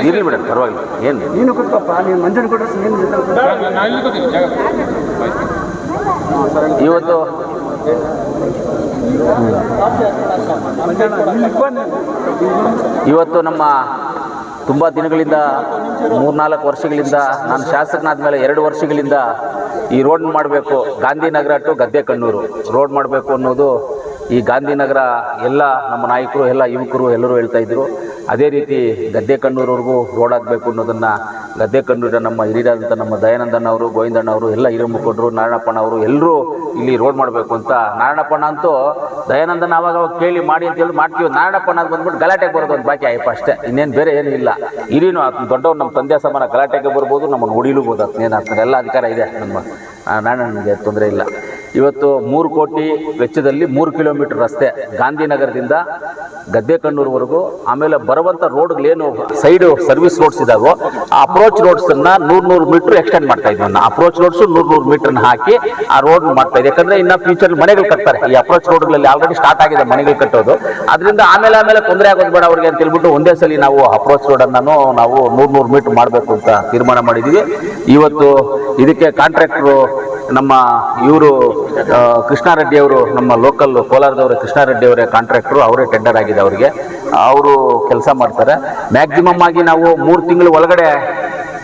ಇರಲಿ ಬಿಡ ಪರವಾಗಿಲ್ಲ. ಏನು ನೀನು ಕೊಟ್ಟಪ್ಪ, ನೀನು ಮಂಜನ್ ಕೊಟ್ಟರೆ ಇವತ್ತು ಇವತ್ತು ನಮ್ಮ ತುಂಬ ದಿನಗಳಿಂದ 3-4 ವರ್ಷಗಳಿಂದ ನಾನು ಶಾಸಕನಾದ ಮೇಲೆ 2 ವರ್ಷಗಳಿಂದ ಈ ರೋಡ್ ಮಾಡಬೇಕು, ಗಾಂಧಿನಗರ ಟು ಗದ್ದೆಕಣ್ಣೂರು ರೋಡ್ ಮಾಡಬೇಕು ಅನ್ನೋದು ಈ ಗಾಂಧಿನಗರ ಎಲ್ಲ ನಮ್ಮ ನಾಯಕರು ಎಲ್ಲ ಯುವಕರು ಎಲ್ಲರೂ ಹೇಳ್ತಾ ಇದ್ರು. ಅದೇ ರೀತಿ ಗದ್ದೆಕಣ್ಣೂರವರೆಗೂ ರೋಡ್ ಆಗಬೇಕು ಅನ್ನೋದನ್ನು ಗದ್ದೆಕಣ್ಣೂರಿನ ನಮ್ಮ ಹಿರಿಯರಾದಂಥ ನಮ್ಮ ದಯಾನಂದಣ್ಣ ಅವರು, ಗೋವಿಂದಣ್ಣ ಅವರು, ಎಲ್ಲ ಹಿರಿಯ ಮುಖಂಡರು, ನಾರಾಯಣಪ್ಪಣ್ಣ ಅವರು ಎಲ್ಲರೂ ಇಲ್ಲಿ ರೋಡ್ ಮಾಡಬೇಕು ಅಂತ. ನಾರಾಯಣಪ್ಪಣ್ಣ ಅಂತೂ ದಯಾನಂದನ ಅವಾಗ ಕೇಳಿ ಮಾಡಿ ಅಂತ ಹೇಳಿ ಮಾಡ್ತೀವಿ. ನಾರಾಯಣಪ್ಪಣ್ಣ ಅಂತ ಬಂದ್ಬಿಟ್ಟು ಗಲಾಟೆಗೆ ಬರೋದು ಒಂದು ಬಾಕಿ ಅಯ್ಯಪ್ಪ ಅಷ್ಟೇ, ಇನ್ನೇನು ಬೇರೆ ಏನೂ ಇಲ್ಲ. ಹಿರಿಯನು ದೊಡ್ಡವ್ರು ನಮ್ಮ ತಂದೆ ಸಮಾನ, ಗಲಾಟೆಗೆ ಬರ್ಬೋದು, ನಮ್ಮನ್ನು ಹೊಡಿಲೂಬೋದು, ಅದನ್ನೇನು ಆಗ್ತದೆ ಎಲ್ಲ ಅಧಿಕಾರ ಇದೆ ನಮ್ಮ ನಾರಾಯಣನಿಗೆ, ತೊಂದರೆ ಇಲ್ಲ. ಇವತ್ತು 3 ಕೋಟಿ ವೆಚ್ಚದಲ್ಲಿ 3 ಕಿಲೋಮೀಟರ್ ರಸ್ತೆ ಗಾಂಧಿನಗರದಿಂದ ಗದ್ದೆಕಣ್ಣೂರ್ವರೆಗೂ, ಆಮೇಲೆ ಬರುವಂಥ ರೋಡ್ಗಳೇನು ಸೈಡು ಸರ್ವಿಸ್ ರೋಡ್ಸ್ ಇದಾವೋ ಆ ಅಪ್ರೋಚ್ ರೋಡ್ಸನ್ನು 100 ಮೀಟ್ರ್ ಎಕ್ಸ್ಟೆಂಡ್ ಮಾಡ್ತಾ ಇದ್ವಿ. ಅಪ್ರೋಚ್ ರೋಡ್ಸು 100 ಮೀಟ್ರನ್ನ ಹಾಕಿ ಆ ರೋಡ್ ಮಾಡ್ತಾ ಇದೆ. ಯಾಕಂದರೆ ಇನ್ನು ಫ್ಯೂಚರ್ ಮನೆಗಳು ಕಟ್ತಾರೆ, ಈ ಅಪ್ರೋಚ್ ರೋಡ್ಗಳಲ್ಲಿ ಆಲ್ರೆಡಿ ಸ್ಟಾರ್ಟ್ ಆಗಿದೆ ಮನೆಗಳು ಕಟ್ಟೋದು. ಅದರಿಂದ ಆಮೇಲೆ ತೊಂದರೆ ಆಗೋದು ಬೇಡ ಅವ್ರಿಗೆ ಅಂತ ಹೇಳ್ಬಿಟ್ಟು ಒಂದೇ ಸಲ ನಾವು ಅಪ್ರೋಚ್ ರೋಡನ್ನು ನಾವು 100 ಮೀಟ್ರ್ ಮಾಡಬೇಕು ಅಂತ ತೀರ್ಮಾನ ಮಾಡಿದ್ದೀವಿ. ಇವತ್ತು ಇದಕ್ಕೆ ಕಾಂಟ್ರಾಕ್ಟ್ರು ನಮ್ಮ ಇವರು ಕೃಷ್ಣಾರೆಡ್ಡಿ ಅವರು, ನಮ್ಮ ಲೋಕಲ್ ಕೋಲಾರದವರೇ ಕೃಷ್ಣಾರೆಡ್ಡಿ ಅವರೇ ಕಾಂಟ್ರಾಕ್ಟ್ರು, ಅವರೇ ಟೆಂಡರ್ ಆಗಿದೆ ಅವರಿಗೆ, ಅವರು ಕೆಲಸ ಮಾಡ್ತಾರೆ. ಮ್ಯಾಕ್ಸಿಮಮ್ ಆಗಿ ನಾವು 3 ತಿಂಗಳ ಒಳಗಡೆ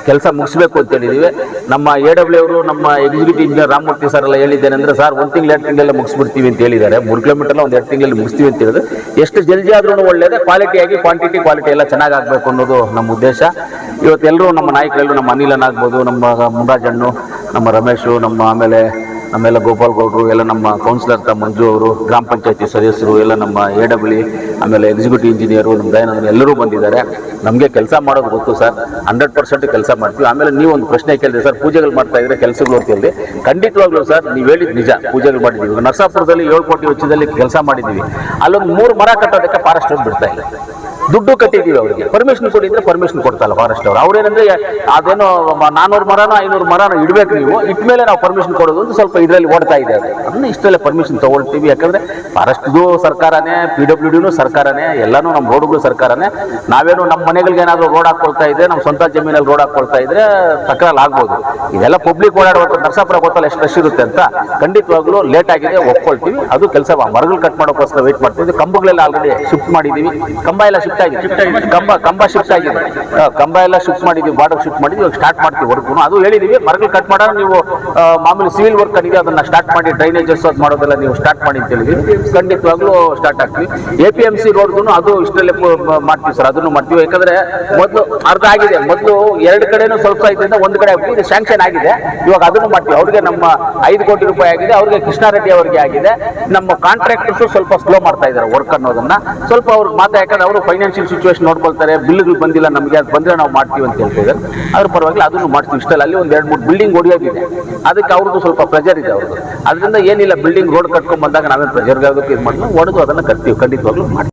ಕೆಲಸ ಮುಗಿಸ್ಬೇಕು ಅಂತ ಹೇಳಿದ್ದೀವಿ. ನಮ್ಮ AW ಅವರು, ನಮ್ಮ ಎಕ್ಸಿಕ್ಯೂಟಿವ್ ಇಂಜಿನಿಯರ್ ರಾಮಮೂರ್ತಿ ಸರ್ ಎಲ್ಲ ಹೇಳಿದ್ದೇನೆಂದರೆ, ಸರ್ 1 ತಿಂಗಳು 2 ತಿಂಗಳೆಲ್ಲ ಮುಗಿಸ್ಬಿಡ್ತೀವಿ ಅಂತ ಹೇಳಿದ್ದಾರೆ. 3 ಕಿಲೋಮೀಟರ್ನ 1-2 ತಿಂಗಳಲ್ಲಿ ಮುಗಿಸ್ತೀವಿ ಅಂತ ಹೇಳಿದ್ರೆ, ಎಷ್ಟು ಜಲ್ದಿ ಆದ್ರೂ ಒಳ್ಳೆಯದೇ, ಕ್ವಾಲಿಟಿಯಾಗಿ ಕ್ವಾಂಟಿಟಿ ಕ್ವಾಲಿಟಿ ಎಲ್ಲ ಚೆನ್ನಾಗಾಗಬೇಕು ಅನ್ನೋದು ನಮ್ಮ ಉದ್ದೇಶ. ಇವತ್ತೆಲ್ಲರೂ ನಮ್ಮ ನಾಯಕರೆಲ್ಲರೂ, ನಮ್ಮ ಅನಿಲನ್ ಆಗ್ಬೋದು, ನಮ್ಮ ಮುನ್ರಾಜಣ್ಣು, ನಮ್ಮ ರಮೇಶು, ಆಮೇಲೆ ನಮ್ಮೆಲ್ಲ ಗೋಪಾಲ್ ಗೌಡರು, ಎಲ್ಲ ನಮ್ಮ ಕೌನ್ಸಿಲರ್ ಮಂಜು ಅವರು, ಗ್ರಾಮ ಪಂಚಾಯತಿ ಸದಸ್ಯರು, ಎಲ್ಲ ನಮ್ಮ AW, ಆಮೇಲೆ ಎಕ್ಸಿಕ್ಯೂಟಿವ್ ಇಂಜಿನಿಯರು, ನಮ್ಮ ದಯಾನಂದ ಎಲ್ಲರೂ ಬಂದಿದ್ದಾರೆ. ನಮಗೆ ಕೆಲಸ ಮಾಡೋದು ಗೊತ್ತು ಸರ್, 100% ಕೆಲಸ ಮಾಡ್ತೀವಿ. ಆಮೇಲೆ ನೀವು ಒಂದು ಪ್ರಶ್ನೆ ಕೇಳಿದ್ರೆ, ಸರ್ ಪೂಜೆಗಳು ಮಾಡ್ತಾ ಇದ್ರೆ ಕೆಲಸಗಳು ಅಂತ ಹೇಳಿ, ಖಂಡಿತವಾಗ್ಲೂ ಸರ್ ನೀವು ಹೇಳಿದ್ದು ನಿಜ, ಪೂಜೆಗಳು ಮಾಡಿದ್ದೀವಿ. ನರಸಾಪುರದಲ್ಲಿ 7 ಕೋಟಿ ವೆಚ್ಚದಲ್ಲಿ ಕೆಲಸ ಮಾಡಿದ್ದೀವಿ. ಅಲ್ಲೊಂದು 3 ಮರ ಕಟ್ಟೋದಕ್ಕೆ ಫಾರೆಸ್ಟ್ ಅವ್ರು ಬಿಡ್ತಾ ಇಲ್ಲ, ದುಡ್ಡು ಕಟ್ಟಿದ್ದೀವಿ. ಅವರಿಗೆ ಪರ್ಮಿಷನ್ ಕೊಟ್ಟಿದ್ರೆ ಪರ್ಮಿಷನ್ ಕೊಡ್ತಾಯಿಲ್ಲ ಫಾರೆಸ್ಟ್ ಅವರು. ಅವ್ರೇನಂದ್ರೆ ಅದೇನೋ 400 ಮರನೋ 500 ಮರನೋ ಇಡಬೇಕು, ನೀವು ಇಟ್ಟ ಮೇಲೆ ನಾವು ಪರ್ಮಿಷನ್ ಕೊಡೋದು ಅಂತ ಸ್ವಲ್ಪ ಇದರಲ್ಲಿ ಓಡ್ತಾ ಇದೆ. ಅದನ್ನು ಇಷ್ಟೆಲ್ಲ ಪರ್ಮಿಷನ್ ತೊಗೊಳ್ತೀವಿ. ಯಾಕಂದರೆ ಫಾರೆಸ್ಟ್ದು ಸರ್ಕಾರನೇ, PWDನೂ ಸರ್ಕಾರನೇ, ಎಲ್ಲನೂ ನಮ್ಮ ರೋಡ್ಗಳು ಸರ್ಕಾರನೇ. ನಾವೇನು ನಮ್ಮ ಮನೆಗಳಿಗೆ ಏನಾದರೂ ರೋಡ್ ಹಾಕ್ಕೊಳ್ತಾ ಇದ್ದರೆ, ನಮ್ಮ ಸ್ವಂತ ಜಮೀನಲ್ಲಿ ರೋಡ್ ಹಾಕ್ಕೊಳ್ತಾ ಇದ್ರೆ ತಕರಾರು ಆಗ್ಬೋದು. ಇದೆಲ್ಲ ಪಬ್ಲಿಕ್ ಓಡಾಡುವಂಥ ನರಸಾಪುರ ಗೊತ್ತಲ್ಲ ಎಷ್ಟು ರಶ್ ಇರುತ್ತೆ ಅಂತ. ಖಂಡಿತವಾಗ್ಲೂ ಲೇಟ್ ಆಗಿದೆ, ಒಪ್ಕೊಳ್ತೀವಿ. ಅದು ಕೆಲಸ ಮರಗಳು ಕಟ್ ಮಾಡೋಕ್ಕೋಸ್ಕರ ವೆಯ್ಟ್ ಮಾಡ್ತೀವಿ. ಕಂಬಗಳೆಲ್ಲ ಆಲ್ರೆಡಿ ಶಿಫ್ಟ್ ಮಾಡಿದ್ದೀವಿ, ಕಂಬ ಎಲ್ಲ ಶಿಫ್ಟ್ ಆಗಿದೆ, ಕಂಬ ಶಿಫ್ಟ್ ಆಗಿದೆ, ಕಂಬ ಎಲ್ಲ ಶಿಫ್ಟ್ ಮಾಡಿದ್ದೀವಿ, ಬಾರ್ಡರ್ ಶಿಫ್ಟ್ ಮಾಡಿದ್ವಿ. ಇವಾಗ ಸ್ಟಾರ್ಟ್ ಮಾಡ್ತೀವಿ ವರ್ಕು. ಅದು ಹೇಳಿದ್ದೀವಿ, ಮರಗಳು ಕಟ್ ಮಾಡೋಣ ನೀವು, ಮಾಮೂಲಿ ಸಿವಿಲ್ ವರ್ಕ್ ಏನಿದೆ ಅದನ್ನು ಸ್ಟಾರ್ಟ್ ಮಾಡಿ, ಡ್ರೈನೇಜಸ್ ಅದು ಮಾಡೋದೆಲ್ಲ ನೀವು ಸ್ಟಾರ್ಟ್ ಮಾಡಿ ಅಂತ ಹೇಳಿದ್ವಿ. ಖಂಡಿತವಾಗ್ಲೂ ಸ್ಟಾರ್ಟ್ ಆಗ್ತೀವಿ. APMC ರೋಡ್ದು ಅದು ಇಷ್ಟರಲ್ಲೇ ಮಾಡ್ತೀವಿ ಸರ್, ಅದನ್ನು ಮಾಡ್ತೀವಿ. ಯಾಕಂದರೆ ಮೊದಲು ಅರ್ಧ ಆಗಿದೆ, ಮೊದಲು 2 ಕಡೆನೂ ಸ್ವಲ್ಪ ಇದರಿಂದ 1 ಕಡೆ ಆಗ್ಬಿಟ್ಟು ಇದು ಸ್ಯಾಂಕ್ಷನ್ ಆಗಿದೆ. ಇವಾಗ ಅದನ್ನು ಮಾಡ್ತೀವಿ. ಅವ್ರಿಗೆ ನಮ್ಮ 5 ಕೋಟಿ ರೂಪಾಯಿ ಆಗಿದೆ, ಅವ್ರಿಗೆ ಕೃಷ್ಣಾರೆಡ್ಡಿ ಅವರಿಗೆ ಆಗಿದೆ. ನಮ್ಮ ಕಾಂಟ್ರಾಕ್ಟರ್ಸು ಸ್ವಲ್ಪ ಸ್ಲೋ ಮಾಡ್ತಾ ಇದ್ದಾರೆ ವರ್ಕ್ ಅನ್ನೋದನ್ನ, ಸ್ವಲ್ಪ ಅವ್ರಿಗೆ ಮಾತಾ, ಯಾಕಂದ್ರೆ ಅವರು ಫೈನಾನ್ಷಿಯಲ್ ಸಿಚುವೇಶನ್ ನೋಡ್ಕೊಳ್ತಾರೆ. ಬಿಲ್ಗಳು ಬಂದಿಲ್ಲ ನಮಗೆ, ಅದು ಬಂದರೆ ನಾವು ಮಾಡ್ತೀವಿ ಅಂತ ಹೇಳ್ತಿದ್ದಾರೆ. ಅದ್ರ ಪರವಾಗಿಲ್ಲ, ಅದನ್ನು ಮಾಡ್ತೀವಿ. ಇಷ್ಟಲ್ಲ ಅಲ್ಲಿ ಒಂದು 2-3 ಬಿಲ್ಡಿಂಗ್ ಹೊಡಿಯೋದಿದೆ, ಅದಕ್ಕೆ ಅವ್ರದ್ದು ಸ್ವಲ್ಪ ಪ್ರೆಜರ್ ಇದೆ ಅವ್ರದ್ದು. ಅದರಿಂದ ಏನಿಲ್ಲ, ಬಿಲ್ಡಿಂಗ್ ರೋಡ್ ಕಟ್ಕೊಂಡು ಬಂದಾಗ ನಾವೇನು ಪ್ರೆಜರ್ಗೆ ಆಗೋದಕ್ಕೆ ಇದು ಮಾಡಿದ್ವಿ, ಹೊಡೆದು ಅದನ್ನು ಕಟ್ತೀವಿ. ಖಂಡಿತವಾಗ್ಲೂ ಮಾಡ್ತೀವಿ.